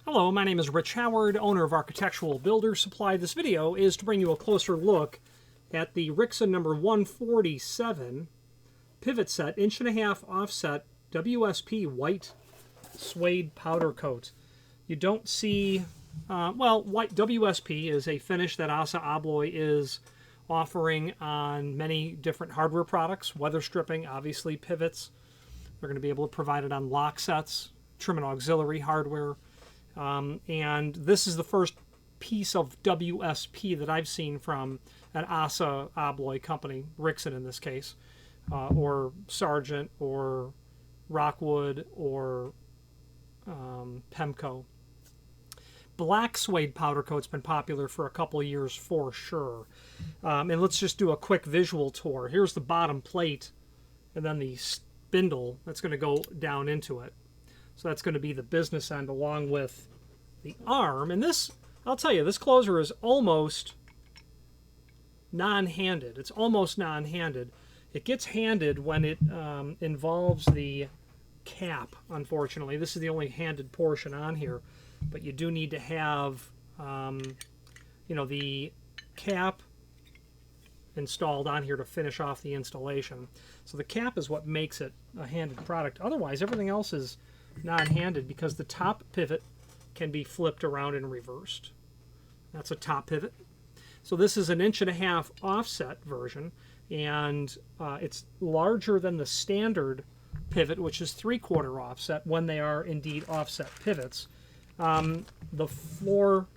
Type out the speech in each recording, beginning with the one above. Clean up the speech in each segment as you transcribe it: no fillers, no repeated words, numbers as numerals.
Hello, my name is Rich Howard, owner of Architectural Builder Supply. This video is to bring you a closer look at the Rixson number 147 pivot set, 1.5" offset WSP white suede powder coat. You don't see, white WSP is a finish that ASSA ABLOY is offering on many different hardware products, weather stripping, obviously pivots. They're going to be able to provide it on lock sets, trim and auxiliary hardware. And this is the first piece of WSP that I've seen from an ASSA ABLOY company, Rixson in this case, or Sargent, or Rockwood, or Pemco. Black suede powder coat's been popular for a couple of years for sure. And let's just do a quick visual tour. Here's the bottom plate, and then the spindle that's going to go down into it. So that's going to be the business end along with the arm. And this, I'll tell you, this closer is almost non-handed. It's almost non-handed. It gets handed when it involves the cap, unfortunately. This is the only handed portion on here. But you do need to have, the cap installed on here to finish off the installation. So the cap is what makes it a handed product. Otherwise, everything else is non-handed because the top pivot can be flipped around and reversed. That's a top pivot. So this is an 1.5" offset version, and it's larger than the standard pivot, which is 3/4 offset when they are indeed offset pivots. The floor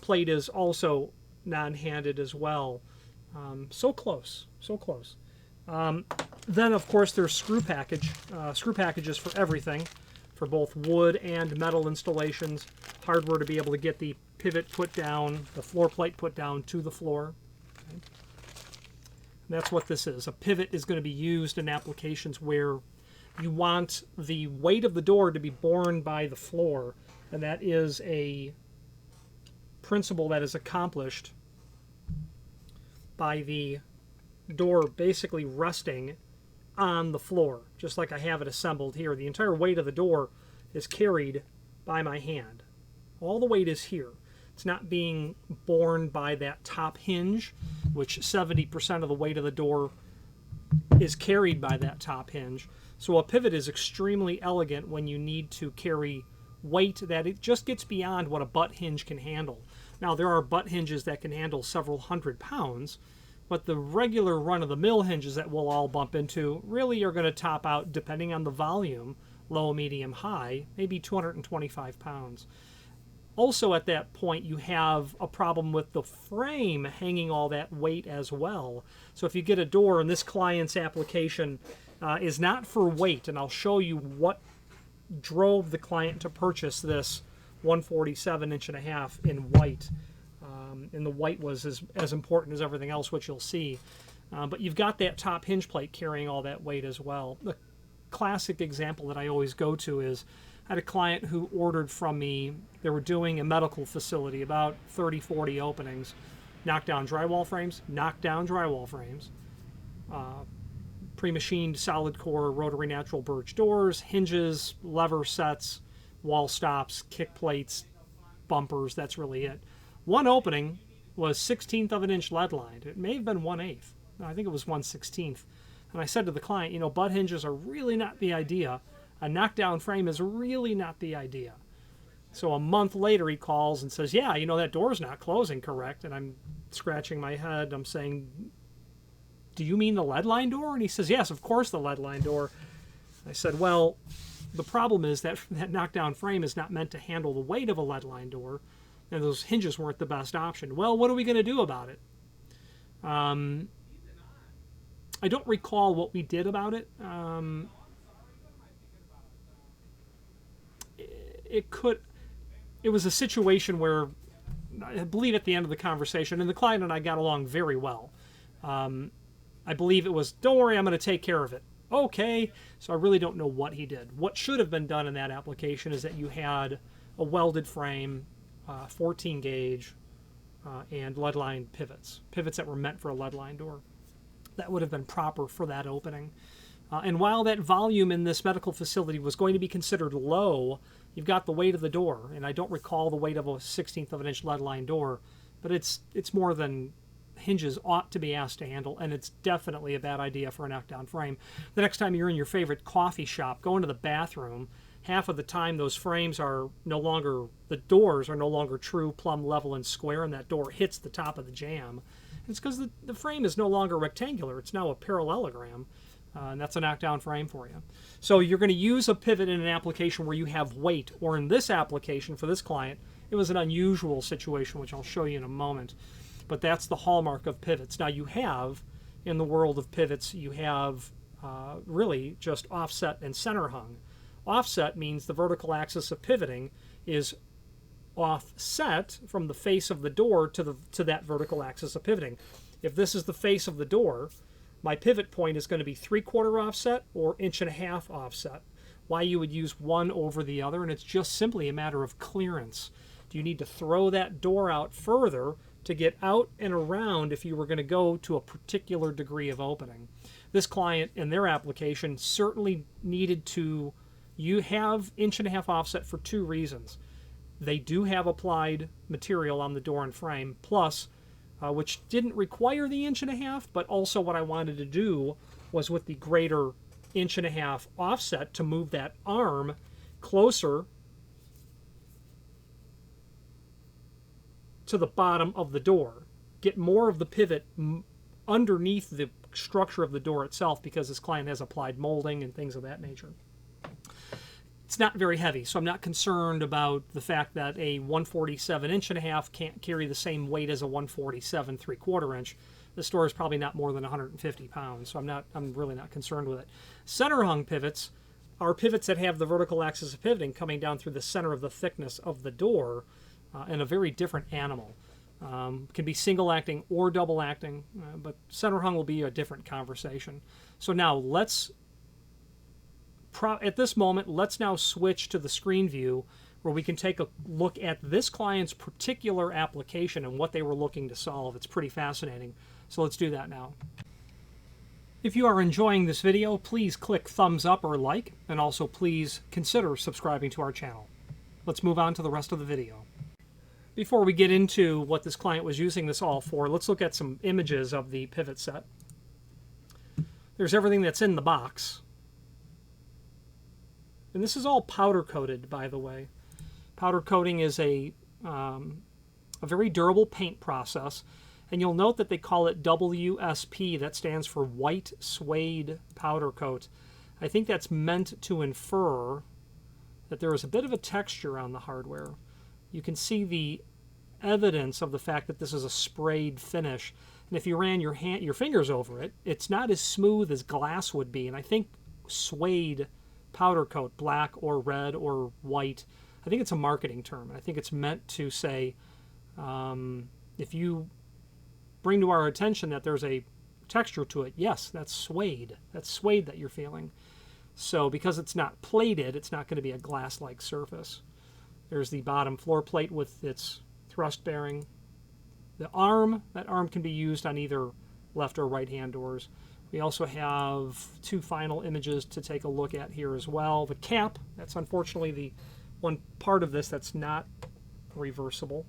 plate is also non-handed as well. So close, so close. Then, of course, there's screw packages for everything, for both wood and metal installations, hardware to be able to get the pivot put down, the floor plate put down to the floor. Okay. That's what this is. A pivot is going to be used in applications where you want the weight of the door to be borne by the floor, and that is a principle that is accomplished by the door basically resting on the floor, just like I have it assembled here. The entire weight of the door is carried by my hand. All the weight is here. It's not being borne by that top hinge, which 70% of the weight of the door is carried by that top hinge. So a pivot is extremely elegant when you need to carry weight that it just gets beyond what a butt hinge can handle. Now, there are butt hinges that can handle several hundred pounds, but the regular run-of-the-mill hinges that we'll all bump into really are going to top out, depending on the volume, low, medium, high, maybe 225 pounds. Also at that point, you have a problem with the frame hanging all that weight as well. So if you get a door, and this client's application is not for weight, and I'll show you what drove the client to purchase this 147 1.5" in white. And the white was as important as everything else, which you'll see. But you've got that top hinge plate carrying all that weight as well. The classic example that I always go to is I had a client who ordered from me. They were doing a medical facility, about 30, 40 openings. Knock down drywall frames, pre-machined solid core rotary natural birch doors, hinges, lever sets, wall stops, kick plates, bumpers. That's really it. One opening was 1/16 of an inch lead lined. It may have been 1/8. I think it was 1/16. And I said to the client, butt hinges are really not the idea. A knockdown frame is really not the idea. So a month later he calls and says, yeah, that door's not closing correct. And I'm scratching my head. I'm saying, do you mean the lead line door? And he says, yes, of course the lead line door. I said, well, the problem is that knockdown frame is not meant to handle the weight of a lead line door, and those hinges weren't the best option. Well, what are we going to do about it? I don't recall what we did about it. It was a situation where I believe at the end of the conversation, and the client and I got along very well. I believe it was, don't worry, I'm going to take care of it. Okay, so I really don't know what he did. What should have been done in that application is that you had a welded frame, 14 gauge, and lead line pivots that were meant for a lead line door. That would have been proper for that opening. And while that volume in this medical facility was going to be considered low you've got the weight of the door, and I don't recall the weight of a 1/16 of an inch lead line door, but it's more than hinges ought to be asked to handle, and it's definitely a bad idea for a knockdown frame. The next time you're in your favorite coffee shop, go into the bathroom, half of the time those frames are no longer, the doors are no longer true, plumb, level, and square, and that door hits the top of the jamb. It's because the frame is no longer rectangular, it's now a parallelogram. And that's a knockdown frame for you. So you're going to use a pivot in an application where you have weight, or in this application for this client, it was an unusual situation, which I'll show you in a moment. But that's the hallmark of pivots. Now you have, in the world of pivots, you have really just offset and center hung. Offset means the vertical axis of pivoting is offset from the face of the door to that vertical axis of pivoting. If this is the face of the door, my pivot point is going to be 3/4 offset or 1.5 offset. Why you would use one over the other, and it's just simply a matter of clearance. Do you need to throw that door out further to get out and around if you were going to go to a particular degree of opening? This client in their application certainly needed to have 1.5 offset for 2 reasons. They do have applied material on the door and frame, plus which didn't require the 1.5, but also what I wanted to do was with the greater 1.5 offset to move that arm closer to the bottom of the door, get more of the pivot underneath the structure of the door itself, because this client has applied molding and things of that nature. It's not very heavy, so I'm not concerned about the fact that a 147 1.5 can't carry the same weight as a 147 3/4 inch. This door is probably not more than 150 pounds, so I'm really not concerned with it. Center hung pivots are pivots that have the vertical axis of pivoting coming down through the center of the thickness of the door, and a very different animal. Can be single acting or double acting, but center hung will be a different conversation. So now at this moment, let's now switch to the screen view where we can take a look at this client's particular application and what they were looking to solve. It's pretty fascinating. So let's do that now. If you are enjoying this video, please click thumbs up or like, and also please consider subscribing to our channel. Let's move on to the rest of the video. Before we get into what this client was using this all for, let's look at some images of the pivot set. There's everything that's in the box. And this is all powder coated, by the way. Powder coating is a very durable paint process. And you'll note that they call it WSP. That stands for white suede powder coat. I think that's meant to infer that there is a bit of a texture on the hardware. You can see the evidence of the fact that this is a sprayed finish. And if you ran your fingers over it, it's not as smooth as glass would be. And I think suede powder coat, black or red or white, I think it's a marketing term. I think it's meant to say, if you bring to our attention that there's a texture to it, yes, that's suede. That's suede that you're feeling. So because it's not plated, it's not going to be a glass-like surface. There's the bottom floor plate with its thrust bearing. The arm, that arm can be used on either left or right hand doors. We also have 2 final images to take a look at here as well. The cap, that's unfortunately the one part of this that's not reversible.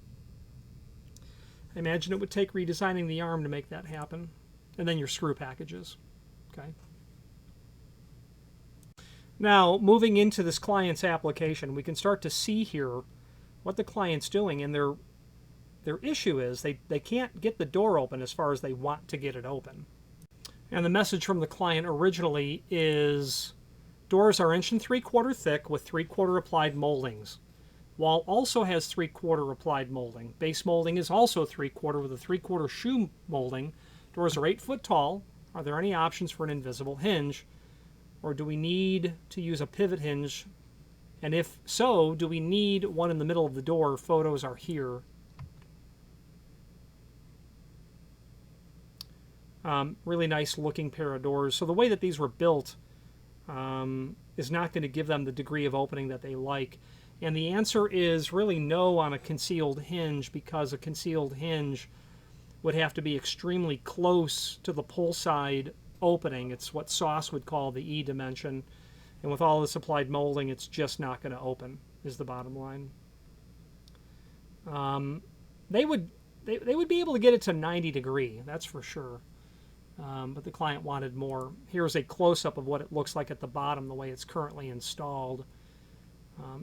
I imagine it would take redesigning the arm to make that happen. And then your screw packages. Okay. Now, moving into this client's application, we can start to see here what the client's doing, and their issue is they can't get the door open as far as they want to get it open. And the message from the client originally is doors are 1 3/4 thick with 3/4 applied moldings. Wall also has 3/4 applied molding. Base molding is also 3/4 with a 3/4 shoe molding. Doors are 8 foot tall. Are there any options for an invisible hinge? Or do we need to use a pivot hinge? And if so, do we need one in the middle of the door? Photos are here. Really nice looking pair of doors. So the way that these were built is not going to give them the degree of opening that they like. And the answer is really no on a concealed hinge, because a concealed hinge would have to be extremely close to the pull side opening. It's what Sauce would call the E dimension. And with all this applied molding, it's just not going to open. is the bottom line. They would be able to get it to 90 degree, that's for sure. But the client wanted more. Here's a close-up of what it looks like at the bottom, the way it's currently installed.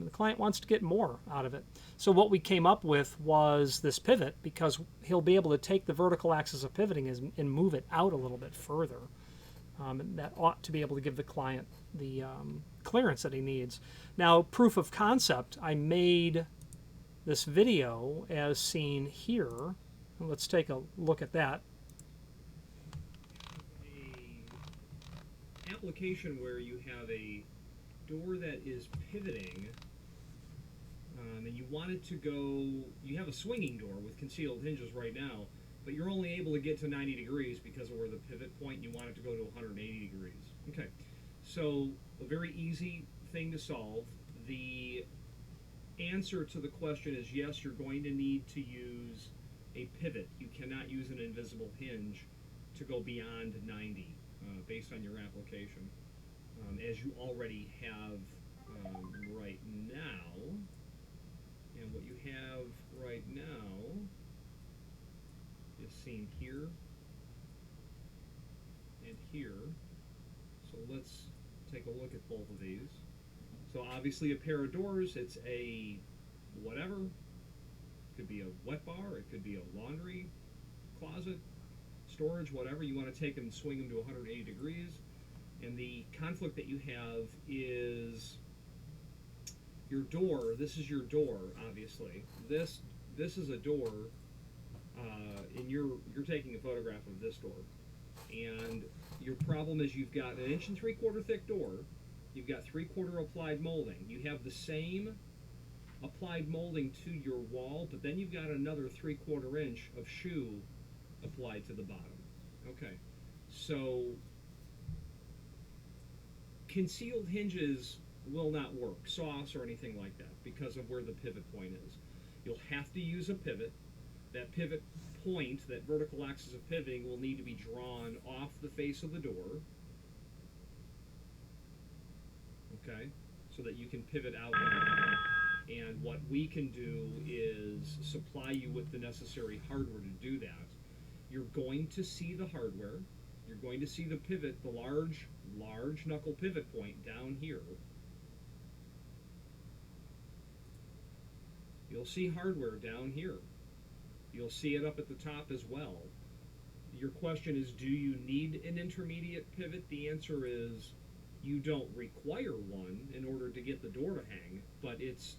The client wants to get more out of it. So what we came up with was this pivot, because he'll be able to take the vertical axis of pivoting and move it out a little bit further. And that ought to be able to give the client the clearance that he needs. Now, proof of concept, I made this video as seen here. Let's take a look at that. An application where you have a door that is pivoting, and you want it to go, you have a swinging door with concealed hinges right now, but you're only able to get to 90 degrees because of where the pivot point, and you want it to go to 180 degrees. Okay, so a very easy thing to solve. The answer to the question is yes, you're going to need to use a pivot. You cannot use an invisible hinge to go beyond 90 based on your application. As you already have right now. And what you have right now is seen here and here. So let's take a look at both of these. So obviously a pair of doors, it's a whatever. It could be a wet bar, it could be a laundry closet, storage, whatever. You want to take them and swing them to 180 degrees. And the conflict that you have is your door. This is your door, obviously. This is a door, and you're taking a photograph of this door. And your problem is you've got an 1 3/4 thick door. You've got 3/4 applied molding. You have the same applied molding to your wall, but then you've got another 3/4 inch of shoe applied to the bottom. Okay, so concealed hinges will not work, saws or anything like that, because of where the pivot point is. You'll have to use a pivot. That pivot point, that vertical axis of pivoting, will need to be drawn off the face of the door. Okay, so that you can pivot out. And what we can do is supply you with the necessary hardware to do that. You're going to see the hardware. You're going to see the pivot, the large knuckle pivot point down here. You'll see hardware down here. You'll see it up at the top as well. Your question is, do you need an intermediate pivot? The answer is, you don't require one in order to get the door to hang, but it's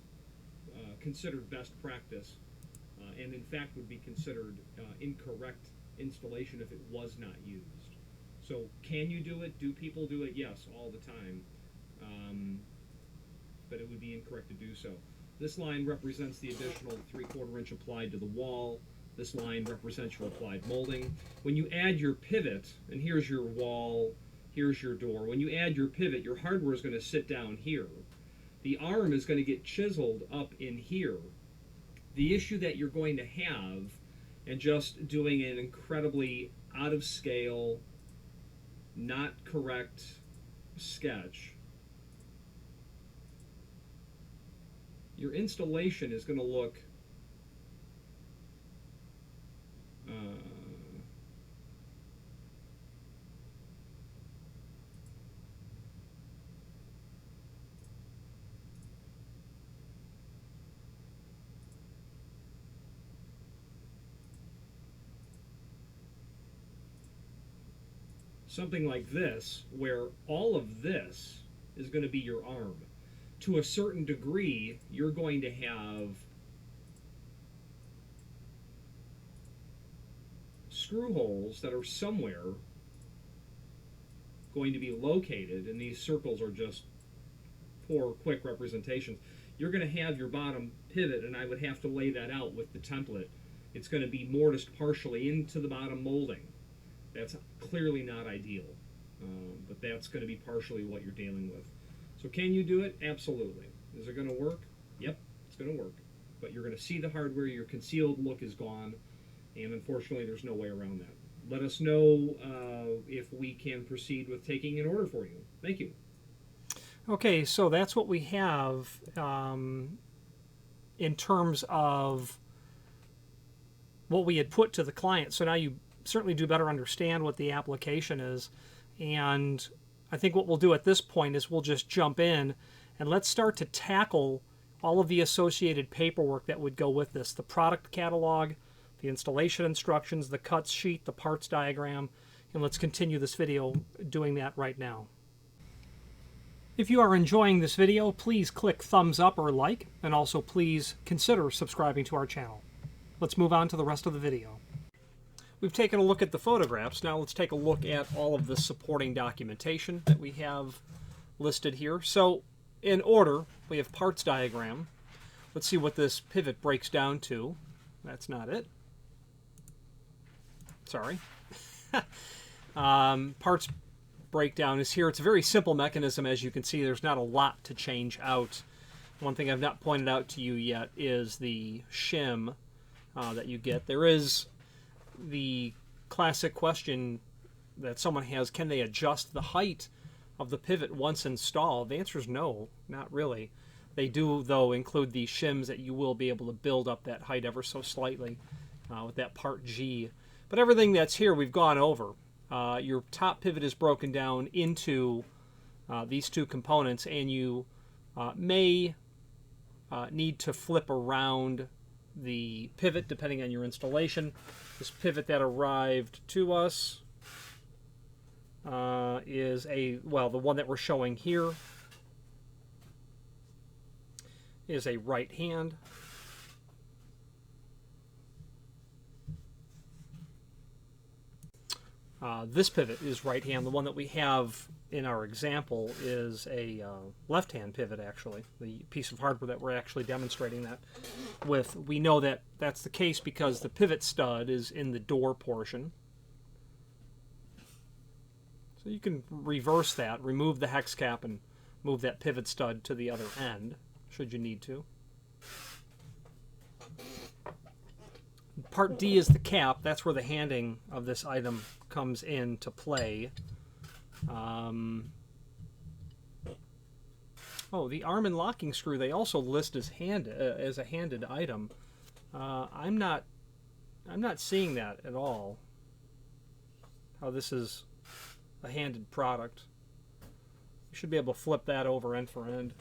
considered best practice, and in fact would be considered incorrect installation if it was not used. So can you do it? Do people do it? Yes, all the time. But it would be incorrect to do so. This line represents the additional 3/4 inch applied to the wall. This line represents your applied molding. When you add your pivot, and here's your wall, here's your door. When you add your pivot, your hardware is going to sit down here. The arm is going to get chiseled up in here. The issue that you're going to have, and just doing an incredibly out of scale, not correct sketch, your installation is going to look something like this, where all of this is going to be your arm. To a certain degree, you're going to have screw holes that are somewhere going to be located, and these circles are just poor, quick representations. You're going to have your bottom pivot, and I would have to lay that out with the template. It's going to be mortised partially into the bottom molding. That's clearly not ideal, but that's going to be partially what you're dealing with. So can you do it? Absolutely. Is it going to work? Yep, it's going to work. But you're going to see the hardware, your concealed look is gone, and unfortunately there's no way around that. Let us know if we can proceed with taking an order for you. Thank you. Okay, so that's what we have in terms of what we had put to the client. So now you certainly do better understand what the application is. And I think what we'll do at this point is we'll just jump in and let's start to tackle all of the associated paperwork that would go with this. The product catalog, the installation instructions, the cuts sheet, the parts diagram, and let's continue this video doing that right now. If you are enjoying this video, please click thumbs up or like, and also please consider subscribing to our channel. Let's move on to the rest of the video. We've taken a look at the photographs. Now let's take a look at all of the supporting documentation that we have listed here. So in order, we have parts diagram. Let's see what this pivot breaks down to. That's not it. Sorry. Parts breakdown is here. It's a very simple mechanism. As you can see, there's not a lot to change out. One thing I've not pointed out to you yet is the shim that you get. There is the classic question that someone has: can they adjust the height of the pivot once installed? The answer is no, not really. They do, though, include the shims that you will be able to build up that height ever so slightly with that part G. But everything that's here we've gone over. Your top pivot is broken down into these two components, and you may need to flip around the pivot depending on your installation. This pivot that arrived to us is the one that we're showing here is a right hand. This pivot is right hand. The one that we have in our example is a left hand pivot, actually. The piece of hardware that we're actually demonstrating that with. We know that that's the case because the pivot stud is in the door portion. So you can reverse that, remove the hex cap, and move that pivot stud to the other end, should you need to. Part D is the cap. That's where the handing of this item comes into play. The arm and locking screw they also list as a handed item. I'm not seeing that at all. How this is a handed product. You should be able to flip that over end for end.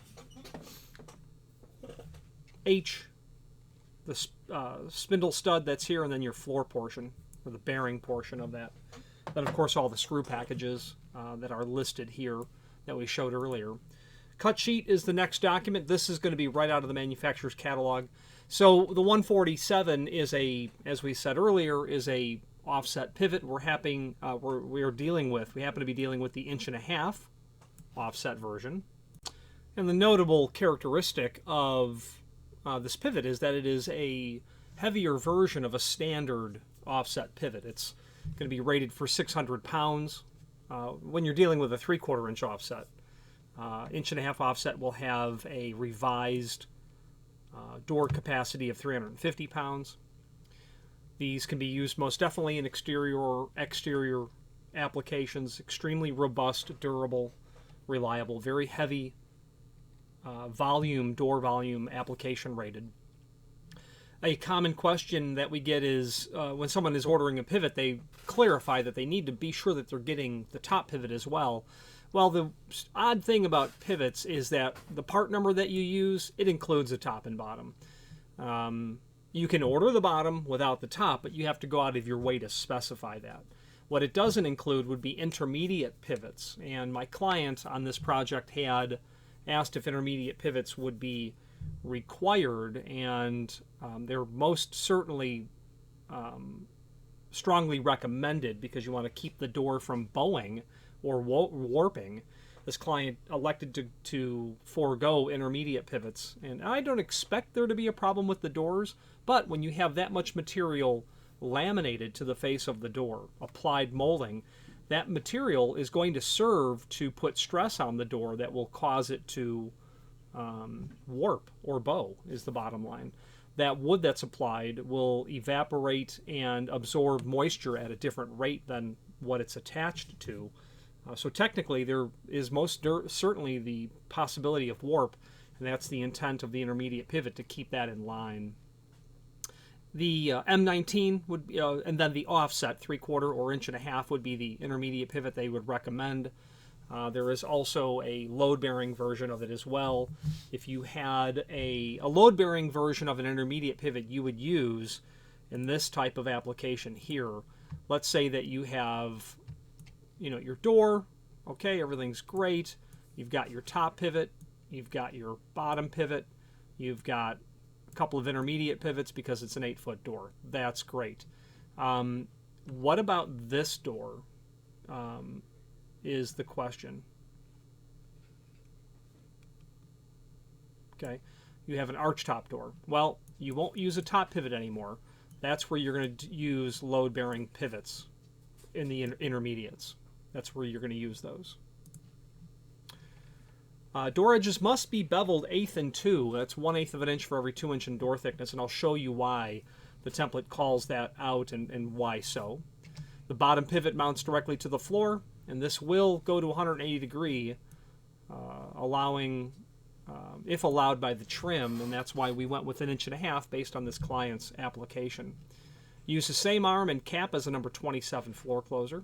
H, the spindle stud that's here, and then your floor portion, or the bearing portion of that. Then, of course, all the screw packages that are listed here that we showed earlier. Cut sheet is the next document. This is going to be right out of the manufacturer's catalog. So the 147 is as we said earlier, is a offset pivot. We happen to be dealing with the 1.5" offset version. And the notable characteristic of this pivot is that it is a heavier version of a standard offset pivot. It's going to be rated for 600 pounds. When you're dealing with a 3/4 inch offset, 1.5" offset will have a revised door capacity of 350 pounds. These can be used most definitely in exterior or exterior applications. Extremely robust, durable, reliable, very heavy door volume application rated. A common question that we get is when someone is ordering a pivot, they clarify that they need to be sure that they're getting the top pivot as well. Well, the odd thing about pivots is that the part number that you use, it includes the top and bottom. You can order the bottom without the top, but you have to go out of your way to specify that. What it doesn't include would be intermediate pivots, and my client on this project had asked if intermediate pivots would be required, and they're most certainly strongly recommended because you want to keep the door from bowing or warping. This client elected to forego intermediate pivots, and I don't expect there to be a problem with the doors, but when you have that much material laminated to the face of the door, applied molding, that material is going to serve to put stress on the door that will cause it to warp or bow, is the bottom line. That wood that's applied will evaporate and absorb moisture at a different rate than what it's attached to. So technically there is most certainly the possibility of warp, and that's the intent of the intermediate pivot, to keep that in line. The M19 would be, and then the offset 3/4 or 1.5 would be the intermediate pivot they would recommend. There is also a load-bearing version of it as well. If you had a load-bearing version of an intermediate pivot, you would use in this type of application here. Let's say that you have, your door. Okay, everything's great. You've got your top pivot. You've got your bottom pivot. You've got a couple of intermediate pivots because it's an 8-foot door. That's great. What about this door? Is the question. Okay, you have an arch top door. Well, you won't use a top pivot anymore. That's where you're going to use load-bearing pivots in the intermediates. That's where you're going to use those. Door edges must be beveled 1/8 and 2. That's 1/8 of an inch for every 2 inch in door thickness, and I'll show you why the template calls that out and why so. The bottom pivot mounts directly to the floor, and this will go to 180 degree, allowing, if allowed by the trim, and that's why we went with 1.5 inches based on this client's application. Use the same arm and cap as a number 27 floor closer.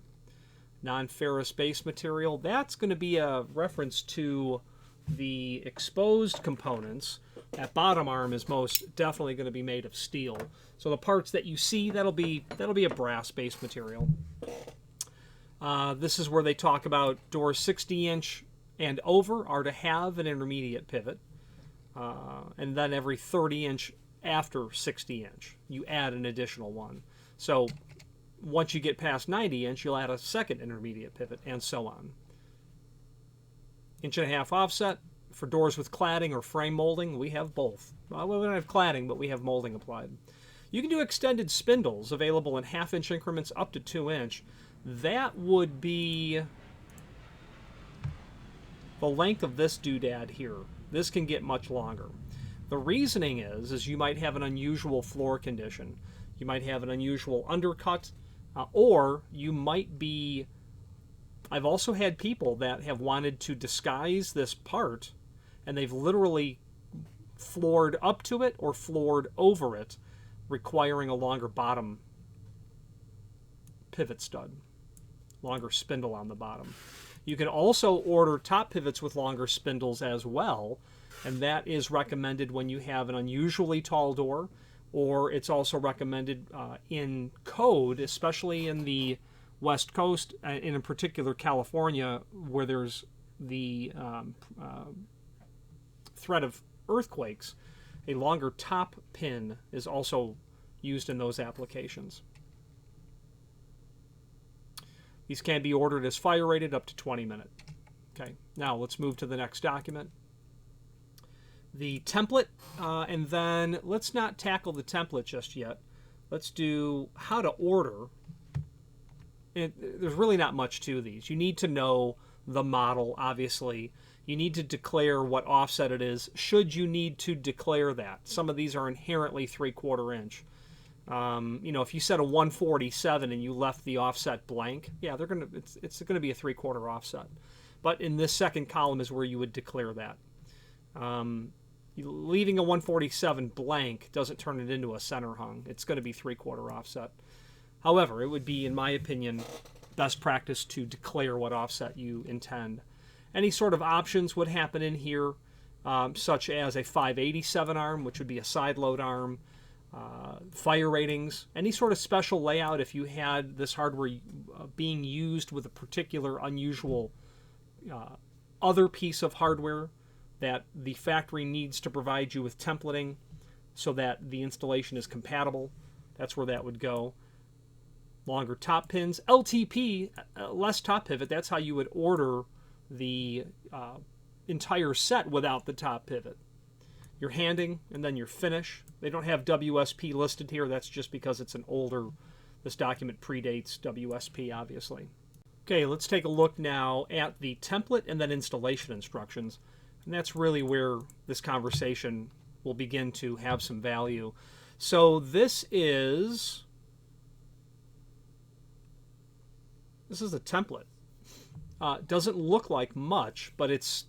Non-ferrous base material, that's going to be a reference to the exposed components. That bottom arm is most definitely going to be made of steel. So the parts that you see, that'll be a brass base material. This is where they talk about doors 60-inch and over are to have an intermediate pivot, and then every 30-inch after 60-inch, you add an additional one. So once you get past 90-inch, you'll add a second intermediate pivot, and so on. 1.5 offset for doors with cladding or frame molding. We have both. Well, we don't have cladding, but we have molding applied. You can do extended spindles available in 1/2 inch increments up to 2 inch. That would be the length of this doodad here. This can get much longer. The reasoning is you might have an unusual floor condition. You might have an unusual undercut, or you might be... I've also had people that have wanted to disguise this part, and they've literally floored up to it or floored over it, requiring a longer bottom pivot stud, longer spindle on the bottom. You can also order top pivots with longer spindles as well, and that is recommended when you have an unusually tall door, or it's also recommended in code, especially in the West Coast, in particular California, where there's the threat of earthquakes. A longer top pin is also used in those applications. These can be ordered as fire rated up to 20 minute. Okay, now let's move to the next document. The template, and then let's not tackle the template just yet. Let's do how to order. There's really not much to these. You need to know the model, obviously. You need to declare what offset it is, should you need to declare that. Some of these are inherently 3/4 inch. If you set a 147 and you left the offset blank, yeah, it's going to be a 3/4 offset. But in this second column is where you would declare that. Leaving a 147 blank doesn't turn it into a center hung. It's going to be 3/4 offset. However, it would be, in my opinion, best practice to declare what offset you intend. Any sort of options would happen in here, such as a 587 arm, which would be a side load arm, fire ratings, any sort of special layout if you had this hardware being used with a particular unusual other piece of hardware that the factory needs to provide you with templating so that the installation is compatible. That's where that would go. Longer top pins, LTP, less top pivot. That's how you would order the entire set without the top pivot. Your handing and then your finish. They don't have WSP listed here. That's just because it's an older, this document predates WSP, obviously. Okay, let's take a look now at the template and then installation instructions. And that's really where this conversation will begin to have some value. So this is a template. Doesn't look like much, but it's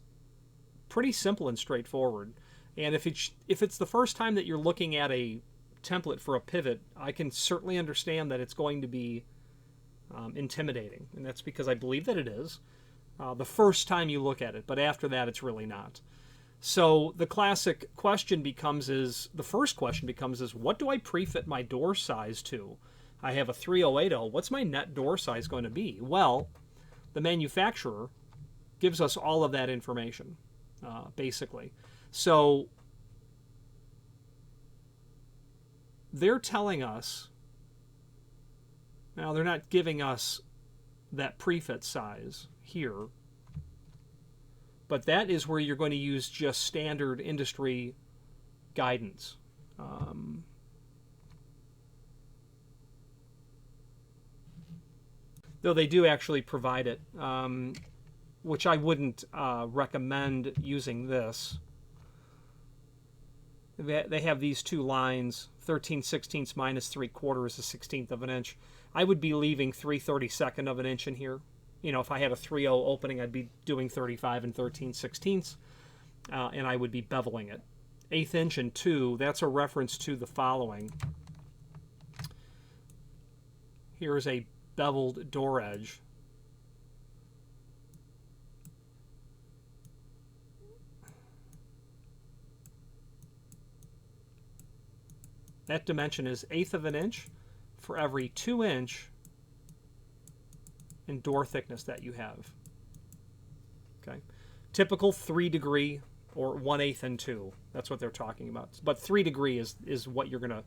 pretty simple and straightforward. And if it's the first time that you're looking at a template for a pivot, I can certainly understand that it's going to be intimidating. And that's because I believe that it is the first time you look at it. But after that, it's really not. So the classic question the first question becomes, what do I prefit my door size to? I have a 3080. What's my net door size going to be? Well, the manufacturer gives us all of that information, basically. So they're telling us, now they're not giving us that prefit size here, but that is where you're going to use just standard industry guidance. Though they do actually provide it, which I wouldn't recommend using this. They have these two lines, 13/16 minus 3/4 is a 1/16 of an inch. I would be leaving 3/32 of an inch in here. You know, if I had a 3/0 opening, I'd be doing 35 and 13/16, and I would be beveling it. 1/8 inch and 2, that's a reference to the following. Here's a beveled door edge. That dimension is 1/8 of an inch for every 2 inch in door thickness that you have. Okay, typical 3 degree or 1/8 and 2. That's what they're talking about. But 3 degree is what you're going to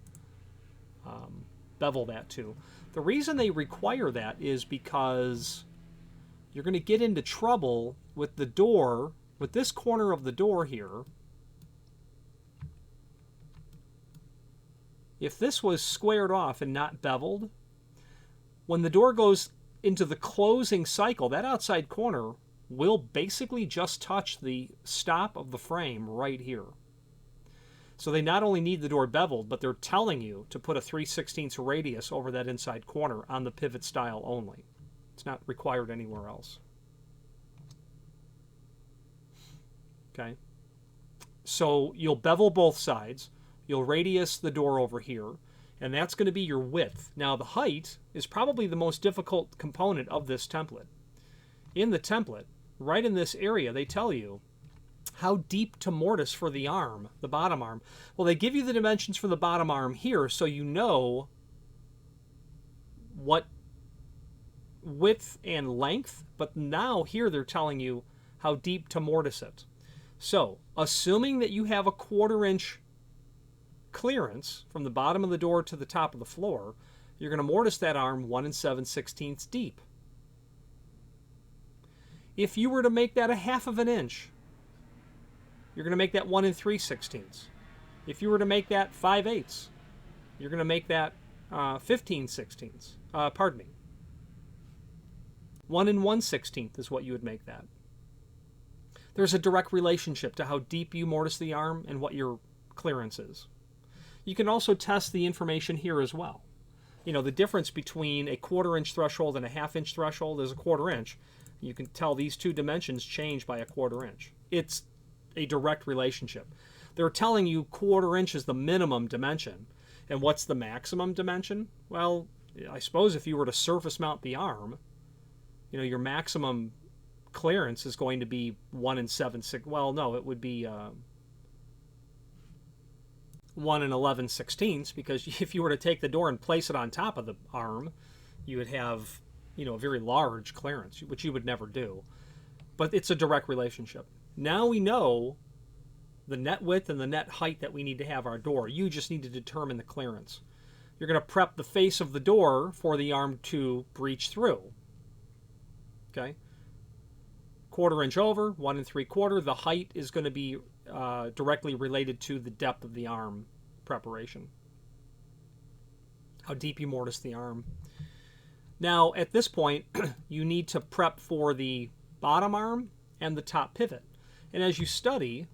bevel that to. The reason they require that is because you're going to get into trouble with the door, with this corner of the door here. If this was squared off and not beveled, when the door goes into the closing cycle, that outside corner will basically just touch the stop of the frame right here. So they not only need the door beveled, but they're telling you to put a 3/16 radius over that inside corner on the pivot style only. It's not required anywhere else. Okay. So you'll bevel both sides. You'll radius the door over here, and that's going to be your width. Now the height is probably the most difficult component of this template. In the template, right in this area, they tell you how deep to mortise for the arm, the bottom arm. Well, they give you the dimensions for the bottom arm here, so you know what width and length, but now here they're telling you how deep to mortise it. So, assuming that you have a 1/4 inch clearance from the bottom of the door to the top of the floor, you're going to mortise that arm 1 7/16 deep. If you were to make that a 1/2 of an inch, you're going to make that 1 3/16. If you were to make that 5/8, you're going to make that 15/16. Pardon me. 1 1/16 is what you would make that. There's a direct relationship to how deep you mortise the arm and what your clearance is. You can also test the information here as well. You know, the difference between a 1/4 inch threshold and a 1/2 inch threshold is a 1/4 inch. You can tell these two dimensions change by a 1/4 inch. It's a direct relationship. They're telling you 1/4 inch is the minimum dimension. And what's the maximum dimension? Well, I suppose if you were to surface mount the arm, you know, your maximum clearance is going to be 1 7/16. Well, no, it would be 1 11/16, because if you were to take the door and place it on top of the arm, you would have, you know, a very large clearance, which you would never do. But it's a direct relationship. Now we know the net width and the net height that we need to have our door. You just need to determine the clearance. You're going to prep the face of the door for the arm to breach through. Okay? 1/4 inch over, 1 3/4. The height is going to be directly related to the depth of the arm preparation. How deep you mortise the arm. Now, at this point, you need to prep for the bottom arm and the top pivot. And as you study,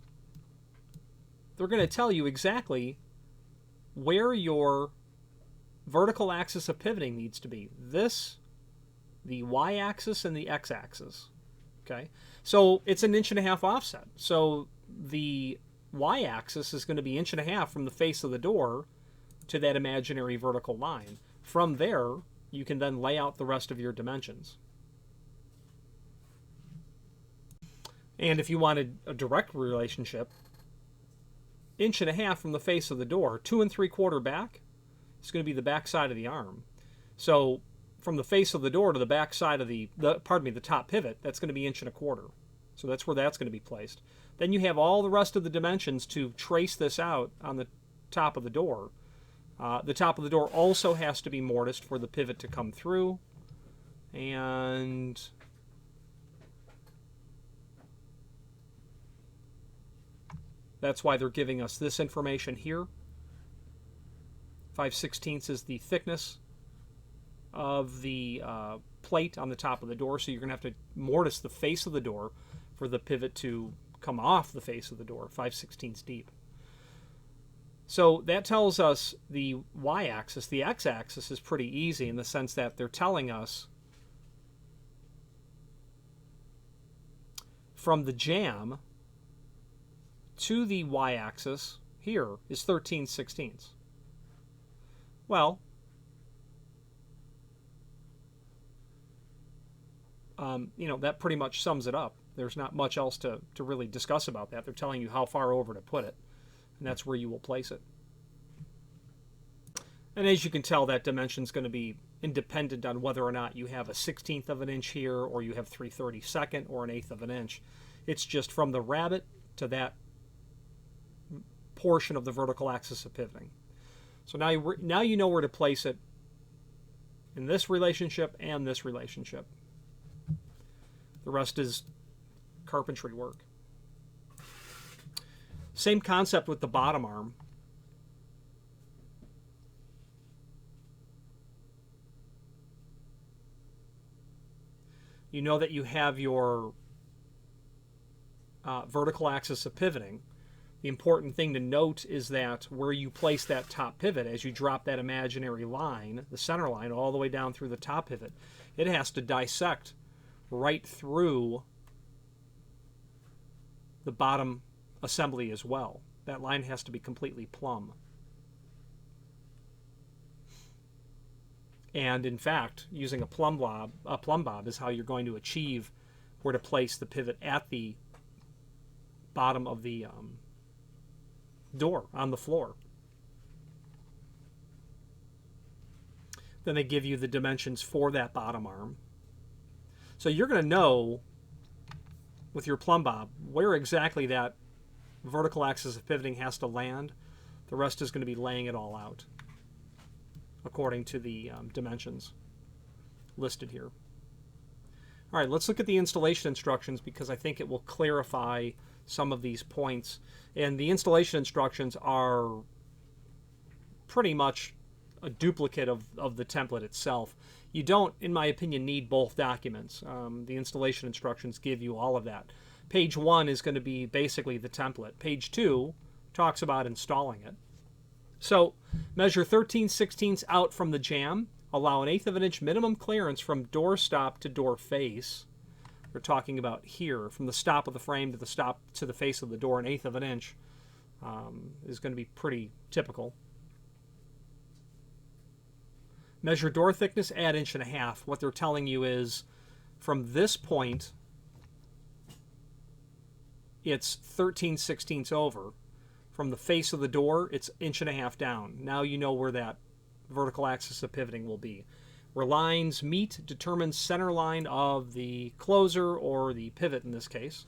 they're going to tell you exactly where your vertical axis of pivoting needs to be. This, the y-axis, and the x-axis. Okay, so it's an 1.5 inch offset. So the y-axis is going to be 1.5 inches from the face of the door to that imaginary vertical line. From there, you can then lay out the rest of your dimensions. And if you wanted a direct relationship, 1.5 inches from the face of the door, 2 3/4 back, it's going to be the back side of the arm. So from the face of the door to the back side of the top pivot, that's going to be 1.25 inches. So that's where that's going to be placed. Then you have all the rest of the dimensions to trace this out on the top of the door. The top of the door also has to be mortised for the pivot to come through. And that's why they're giving us this information here. 5/16 is the thickness of the plate on the top of the door, so you're going to have to mortise the face of the door for the pivot to come off the face of the door, 5/16 deep. So that tells us the y-axis. The x-axis is pretty easy in the sense that they're telling us from the jamb to the y-axis here is 13/16. Well, that pretty much sums it up. There's not much else to really discuss about that. They're telling you how far over to put it, and that's where you will place it. And as you can tell, that dimension is going to be independent on whether or not you have a 1/16 of an inch here, or you have 3/32 or an 1/8 of an inch. It's just from the rabbet to that portion of the vertical axis of pivoting. So now you know where to place it in this relationship and this relationship. The rest is carpentry work. Same concept with the bottom arm. You know that you have your vertical axis of pivoting. The important thing to note is that where you place that top pivot, as you drop that imaginary line, the center line, all the way down through the top pivot, it has to dissect right through the bottom assembly as well. That line has to be completely plumb. And in fact, using a plumb bob is how you're going to achieve where to place the pivot at the bottom of the door on the floor. Then they give you the dimensions for that bottom arm. So you're going to know with your plumb bob where exactly that vertical axis of pivoting has to land. The rest is going to be laying it all out according to the dimensions listed here. All right, let's look at the installation instructions because I think it will clarify some of these points. And the installation instructions are pretty much a duplicate of the template itself. You don't, in my opinion, need both documents. The installation instructions give you all of that. Page 1 is going to be basically the template. Page 2 talks about installing it. So measure 13/16 out from the jamb. Allow 1/8 of an inch minimum clearance from door stop to door face. We're talking about here, from the stop of the frame to the stop to the face of the door, 1/8 of an inch is going to be pretty typical. Measure door thickness, add 1.5 inches. What they're telling you is from this point, it's 13/16 over. From the face of the door, it's 1.5 inches down. Now you know where that vertical axis of pivoting will be. Where lines meet determines center line of the closer or the pivot in this case.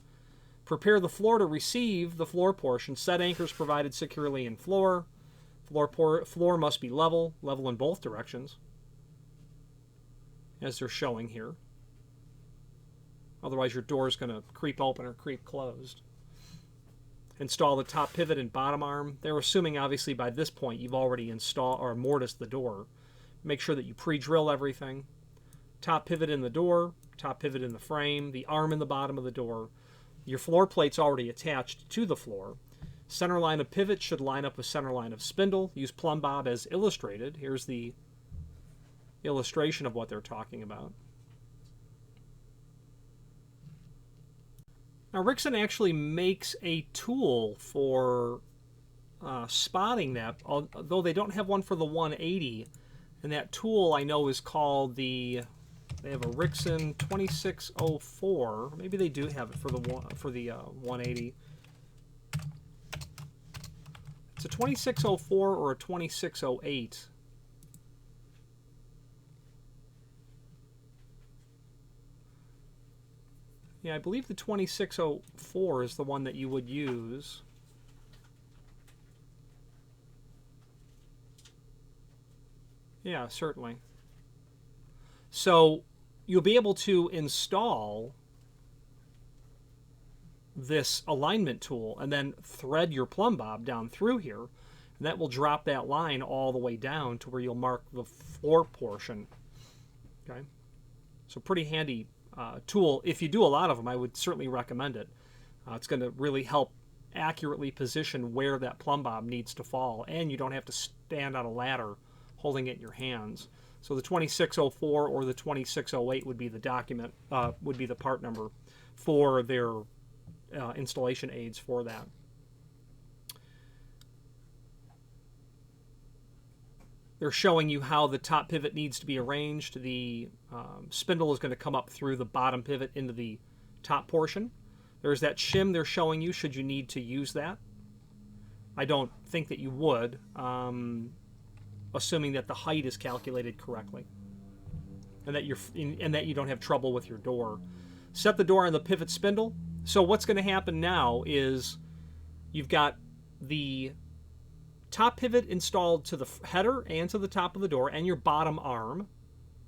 Prepare the floor to receive the floor portion. Set anchors provided securely in floor. Floor must be level in both directions, as they're showing here. Otherwise your door is going to creep open or creep closed. Install the top pivot and bottom arm. They're assuming obviously by this point you've already installed or mortised the door. Make sure that you pre-drill everything. Top pivot in the door, top pivot in the frame, the arm in the bottom of the door. Your floor plate's already attached to the floor. Center line of pivot should line up with center line of spindle. Use plumb bob as illustrated. Here's the illustration of what they're talking about. Now, Rixson actually makes a tool for spotting that, although they don't have one for the 180. And that tool I know is called they have a Rixson 2604. Maybe they do have it for the 180. It's a 2604 or a 2608. Yeah, I believe the 2604 is the one that you would use. Yeah, certainly. So you'll be able to install this alignment tool and then thread your plumb bob down through here, and that will drop that line all the way down to where you'll mark the floor portion. Okay, so pretty handy tool. If you do a lot of them, I would certainly recommend it. It's going to really help accurately position where that plumb bob needs to fall, and you don't have to stand on a ladder holding it in your hands. So the 2604 or the 2608 would be the document, would be the part number for their installation aids for that. They're showing you how the top pivot needs to be arranged. The spindle is going to come up through the bottom pivot into the top portion. There's that shim they're showing you should you need to use that. I don't think that you would, assuming that the height is calculated correctly and that you don't have trouble with your door. Set the door on the pivot spindle. So what's going to happen now is you've got the top pivot installed to the header and to the top of the door, and your bottom arm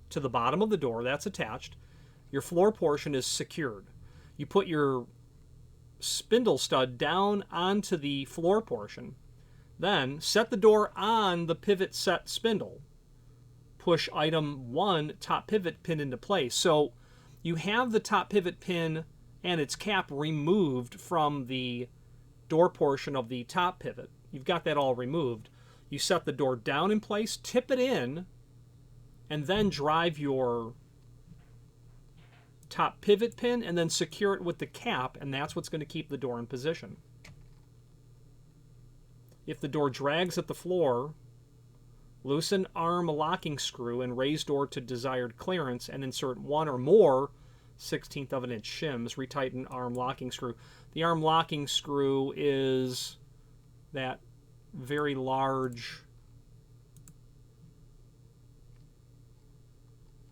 to the bottom of the door, that's attached. Your floor portion is secured. You put your spindle stud down onto the floor portion, then set the door on the pivot set spindle. Push item 1 top pivot pin into place. So you have the top pivot pin and its cap removed from the door portion of the top pivot. You've got that all removed. You set the door down in place, tip it in, and then drive your top pivot pin and then secure it with the cap, and that's what's going to keep the door in position. If the door drags at the floor, loosen arm locking screw and raise door to desired clearance and insert one or more 1/16 of an inch shims. Retighten arm locking screw. The arm locking screw is that very large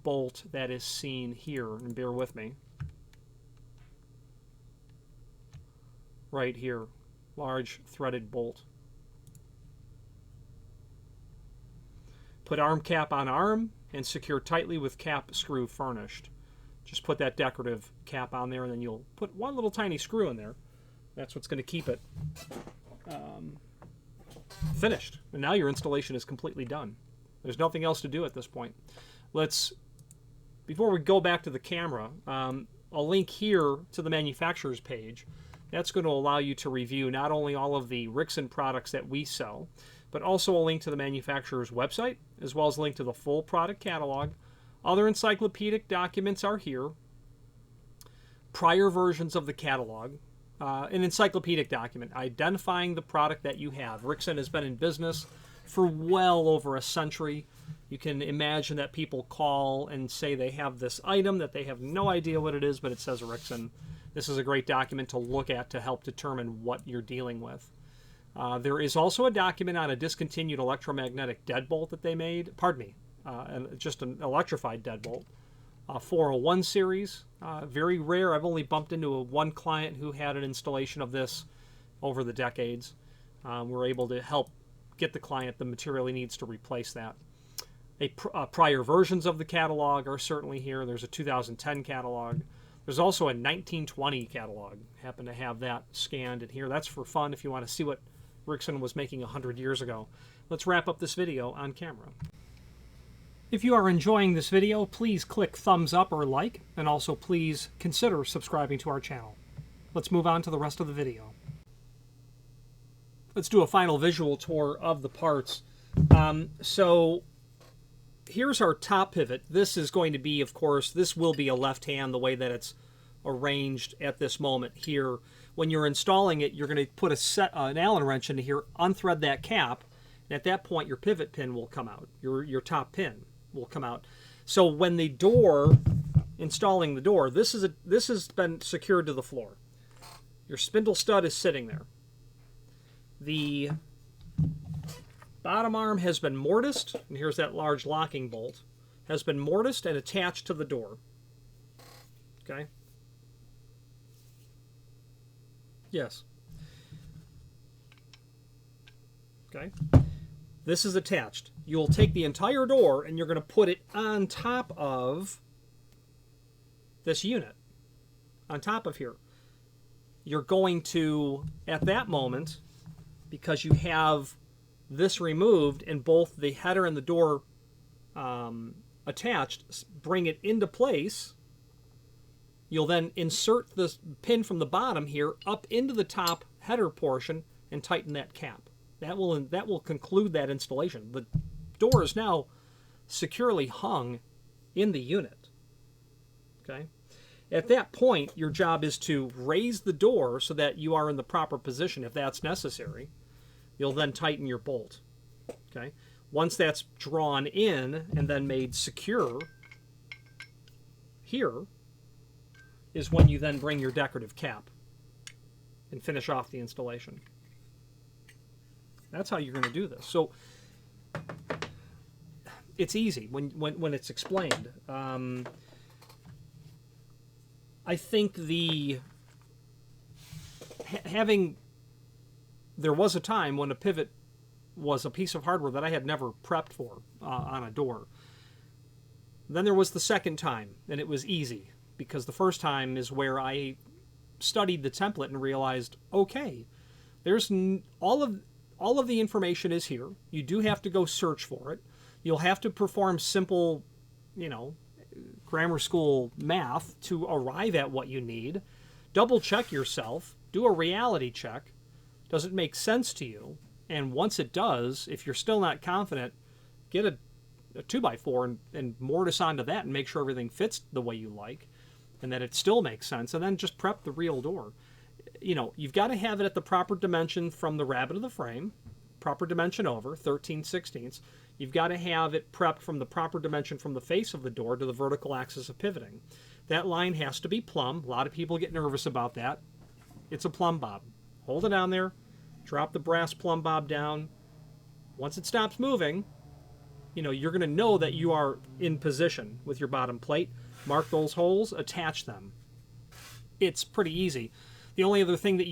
bolt that is seen here, and bear with me. Right here, large threaded bolt. Put arm cap on arm and secure tightly with cap screw furnished. Just put that decorative cap on there, and then you'll put one little tiny screw in there. That's what's going to keep it finished. And now your installation is completely done. There's nothing else to do at this point. Before we go back to the camera, I'll link here to the manufacturer's page. That's going to allow you to review not only all of the Rixson products that we sell, but also a link to the manufacturer's website, as well as a link to the full product catalog. Other encyclopedic documents are here. Prior versions of the catalog. An encyclopedic document identifying the product that you have. Rixson has been in business for well over a century. You can imagine that people call and say they have this item that they have no idea what it is, but it says Rixson. This is a great document to look at to help determine what you're dealing with. There is also a document on a discontinued electromagnetic deadbolt that they made. Pardon me, just an electrified deadbolt. 401 series. Very rare. I've only bumped into one client who had an installation of this over the decades. We're able to help get the client the material he needs to replace that. Prior versions of the catalog are certainly here. There's a 2010 catalog. There's also a 1920 catalog. Happen to have that scanned in here. That's for fun if you want to see what Rixson was making 100 years ago. Let's wrap up this video on camera. If you are enjoying this video, please click thumbs up or like, and also please consider subscribing to our channel. Let's move on to the rest of the video. Let's do a final visual tour of the parts. So here's our top pivot. This is going to be, of course, this will be a left hand the way that it's arranged at this moment here. When you're installing it, you're going to put an Allen wrench into here, unthread that cap, and at that point your pivot pin will come out. Your top pin will come out. So when the door, installing the door, this has been secured to the floor. Your spindle stud is sitting there. The bottom arm has been mortised, and here's that large locking bolt, has been mortised and attached to the door. Okay? Yes. Okay? This is attached. You'll take the entire door and you're going to put it on top of this unit. On top of here. You're going to, at that moment, because you have this removed and both the header and the door attached, bring it into place. You'll then insert the pin from the bottom here up into the top header portion and tighten that cap. That will conclude that installation. The door is now securely hung in the unit. Okay? At that point, your job is to raise the door so that you are in the proper position if that's necessary. You'll then tighten your bolt. Okay? Once that's drawn in and then made secure, here is when you then bring your decorative cap and finish off the installation. That's how you're going to do this. So it's easy when it's explained. I think there was a time when a pivot was a piece of hardware that I had never prepped for on a door. Then there was the second time, and it was easy, because the first time is where I studied the template and realized, okay, there's all of the information is here. You do have to go search for it. You'll have to perform simple, grammar school math to arrive at what you need. Double check yourself. Do a reality check. Does it make sense to you? And once it does, if you're still not confident, get a 2x4 and mortise onto that and make sure everything fits the way you like and that it still makes sense, and then just prep the real door. You've got to have it at the proper dimension from the rabbet of the frame, proper dimension over, 13/16. You've got to have it prepped from the proper dimension from the face of the door to the vertical axis of pivoting. That line has to be plumb. A lot of people get nervous about that. It's a plumb bob. Hold it down there. Drop the brass plumb bob down. Once it stops moving, you're going to know that you are in position with your bottom plate. Mark those holes, attach them. It's pretty easy. The only other thing that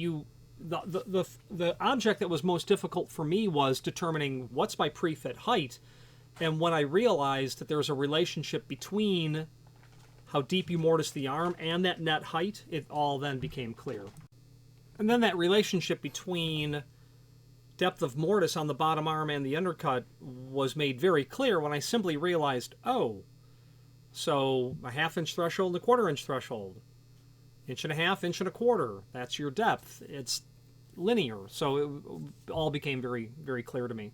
the object that was most difficult for me was determining what's my pre-fit height. And when I realized that there's a relationship between how deep you mortise the arm and that net height, it all then became clear. And then that relationship between depth of mortise on the bottom arm and the undercut was made very clear when I simply realized, so a 1/2 inch threshold and a 1/4 inch threshold. 1.5 inches, 1.25 inches. That's your depth. It's linear. So it all became very, very clear to me.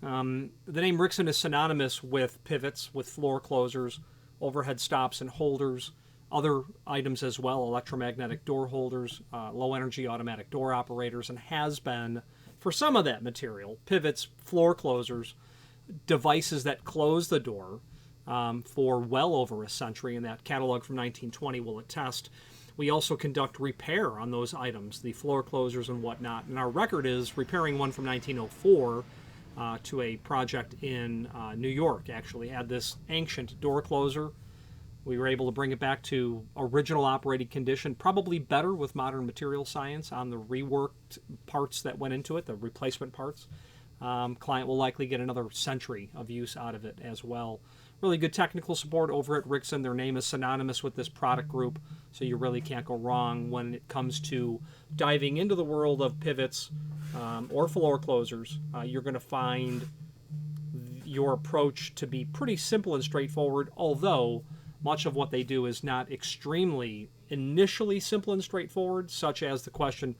The name Rixson is synonymous with pivots, with floor closers, overhead stops and holders, other items as well, electromagnetic door holders, low-energy automatic door operators, and has been, for some of that material, pivots, floor closers, devices that close the door for well over a century, and that catalog from 1920 will attest. We also conduct repair on those items, the floor closers and whatnot, and our record is repairing one from 1904 to a project in New York, actually. Had this ancient door closer. We were able to bring it back to original operating condition, probably better with modern material science on the reworked parts that went into it, the replacement parts. Client will likely get another century of use out of it as well. Really good technical support over at Rixson. Their name is synonymous with this product group, so you really can't go wrong when it comes to diving into the world of pivots or floor closers. You're going to find your approach to be pretty simple and straightforward, although much of what they do is not extremely initially simple and straightforward, such as the question,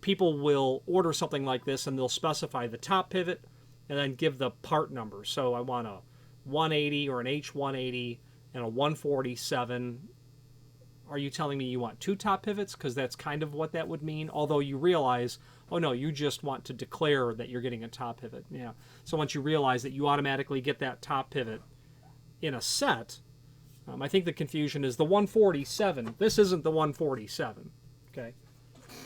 people will order something like this and they'll specify the top pivot and then give the part number. So I want a 180 or an H180 and a 147 are you telling me you want 2 top pivots? Because that's kind of what that would mean. Although you realize, oh no, you just want to declare that you're getting a top pivot. Yeah. So once you realize that you automatically get that top pivot in a set, I think the confusion is the 147. This isn't the 147. Okay.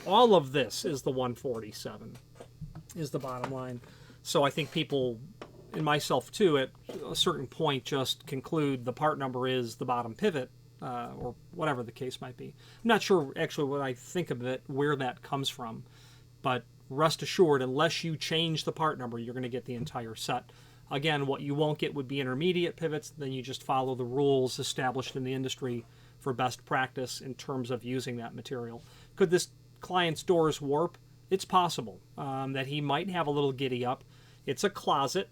All of this is the 147, is the bottom line. So I think people, and myself too, at a certain point just conclude the part number is the bottom pivot, or whatever the case might be. I'm not sure actually what I think of it, where that comes from, but rest assured, unless you change the part number, you're going to get the entire set. Again, what you won't get would be intermediate pivots. Then you just follow the rules established in the industry for best practice in terms of using that material. Could this client's doors warp? It's possible that he might have a little giddy up. It's a closet,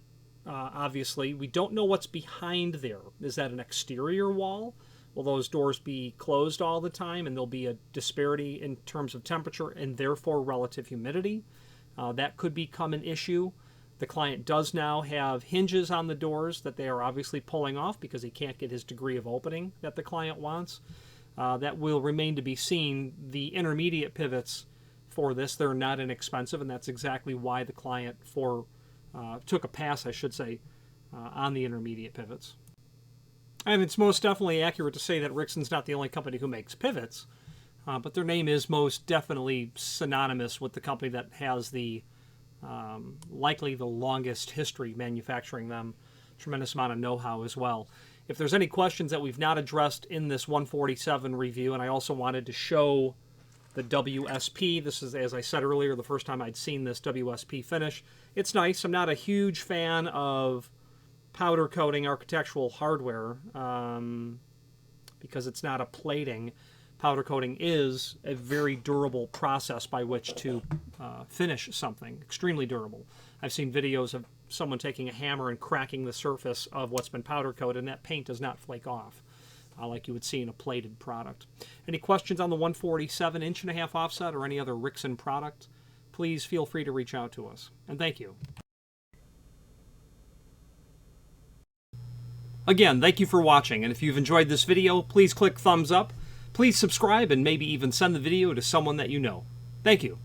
obviously. We don't know what's behind there. Is that an exterior wall? Will those doors be closed all the time and there'll be a disparity in terms of temperature and therefore relative humidity? That could become an issue. The client does now have hinges on the doors that they are obviously pulling off because he can't get his degree of opening that the client wants. That will remain to be seen. The intermediate pivots for this, they're not inexpensive, and that's exactly why the client took a pass, I should say, on the intermediate pivots. And it's most definitely accurate to say that Rixson's not the only company who makes pivots, but their name is most definitely synonymous with the company that has the likely the longest history manufacturing them. Tremendous amount of know-how as well. If there's any questions that we've not addressed in this 147 review, and I also wanted to show the WSP. This is, as I said earlier, the first time I'd seen this WSP finish. It's nice. I'm not a huge fan of powder coating architectural hardware because it's not a plating. Powder coating is a very durable process by which to finish something, extremely durable. I've seen videos of someone taking a hammer and cracking the surface of what's been powder coated, and that paint does not flake off like you would see in a plated product. Any questions on the 147 1.5" offset or any other Rixson product, please feel free to reach out to us. And thank you. Again, thank you for watching, and if you've enjoyed this video, please click thumbs up. Please subscribe and maybe even send the video to someone that you know. Thank you.